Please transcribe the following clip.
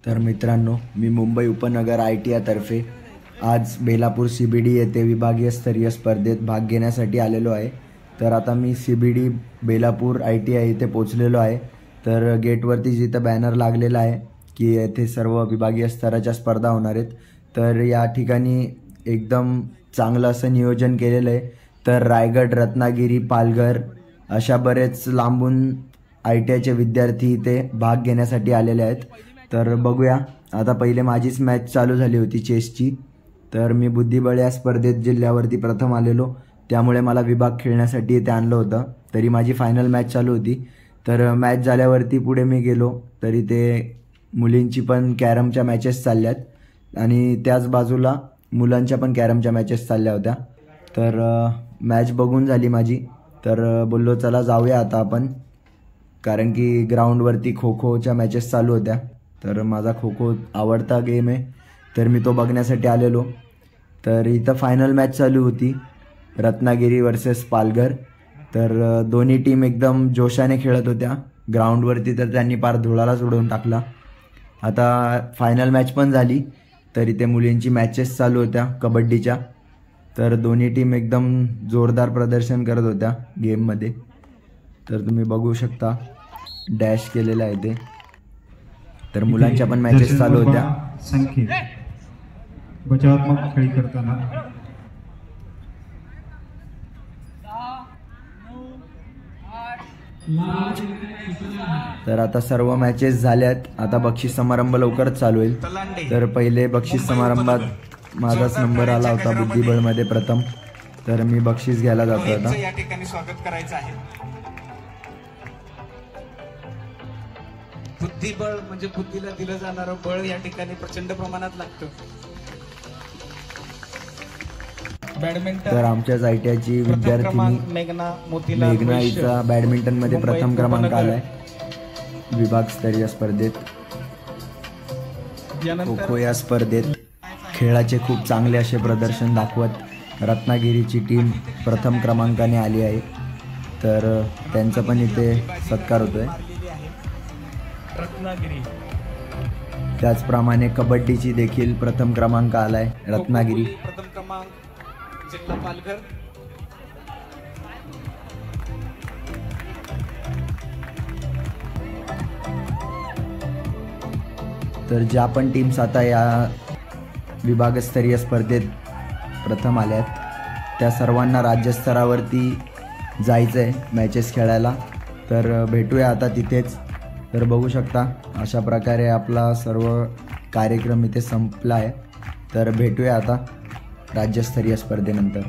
तर मित्रांनो, मी मुंबई उपनगर ITI तर्फे आज बेलापूर CBD येथे विभागीय स्तरीय स्पर्धेत भाग घेण्यासाठी आलेलो आहे। तर आता मी CBD बेलापूर ITI येथे पोहोचलेलो आहे। तर गेटवरती जिथं बॅनर लागलेला आहे की येथे सर्व विभागीय स्तराच्या स्पर्धा होणार आहेत। तर या ठिकाणी एकदम चांगलं असं नियोजन केलेलं आहे। तर रायगड, रत्नागिरी, पालघर अशा बरेच लांबून ITIचे विद्यार्थी इथे भाग घेण्यासाठी आलेले आहेत। तर बघूया, आता पहिले माझीच मॅच चालू झाली होती चेसची। तर मी बुद्धिबळ या स्पर्धेत जिल्ह्यावरती प्रथम आलेलो, त्यामुळे मला विभाग खेळण्यासाठी इथे आणलं होतं। तरी माझी फायनल मॅच चालू होती। तर मॅच झाल्यावरती पुढे मी गेलो, तरी ते मुलींची पण कॅरमच्या मॅचेस चालल्यात आणि त्याच बाजूला मुलांच्या पण कॅरमच्या मॅचेस चालल्या होत्या। तर मॅच बघून झाली माझी। तर बोललो चला जाऊया आता आपण, कारण की ग्राउंडवरती खो खोच्या मॅचेस चालू होत्या। तर माझा खो खो आवडता गेम आहे, तर मी तो बघण्यासाठी आलेलो। तर इथं फायनल मॅच चालू होती, रत्नागिरी वर्सेस पालघर। तर दोन्ही टीम एकदम जोशाने खेळत होत्या ग्राउंडवरती, तर त्यांनी पार धुळालाच उडवून टाकला। आता फायनल मॅच पण झाली, तर इथे मुलींची मॅचेस चालू होत्या कबड्डीच्या। तर दोन्ही टीम एकदम जोरदार प्रदर्शन करत होत्या गेममध्ये। तर तुम्ही बघू शकता डॅश केलेलं आहे ते। तर मुलांच्या पण मॅचेस चालू होत्या। संख्या बचावात्मक खेळी करताना तर आता सर्व मॅचेस झाल्यात, आता बक्षीस समारंभ लवकरच चालू होईल। तर पहिले बक्षीस समारंभात माझाच नंबर आला होता बुद्धिबळमध्ये प्रथम, तर मी बक्षीस घ्यायला जातो आता। या ठिकाणी स्वागत करायचं आहे। बुद्धिबळ म्हणजे बुद्धीला दिलं जाणारं बळ या ठिकाणी प्रचंड प्रमाणात लागतं। तर आमच्याच ITIची विद्यार्थिनी मेघना हिचा बॅडमिंटन मध्ये प्रथम क्रमांक आलाय विभागस्तरीय स्पर्धेत। खो खो या स्पर्धेत खेळाचे खूप चांगले असे प्रदर्शन दाखवत रत्नागिरीची टीम प्रथम क्रमांकाने आली आहे। तर त्यांचा पण इथे सत्कार होतोय। त्याचप्रमाणे कबड्डीची देखील प्रथम क्रमांक आलाय रत्नागिरी। प्रथम क्रमांक जिल्हा पालघर। तर ज्या पण टीम्स आता या विभागस्तरीय स्पर्धेत प्रथम आल्यात, त्या सर्वांना राज्यस्तरावरती जायचं आहे मॅचेस खेळायला। तर भेटूया आता तिथेच। तर बघू शकता अशा प्रकारे आपला सर्व कार्यक्रम इथे संपला आहे। तर भेटूया आता राज्यस्तरीय स्पर्धेनंतर।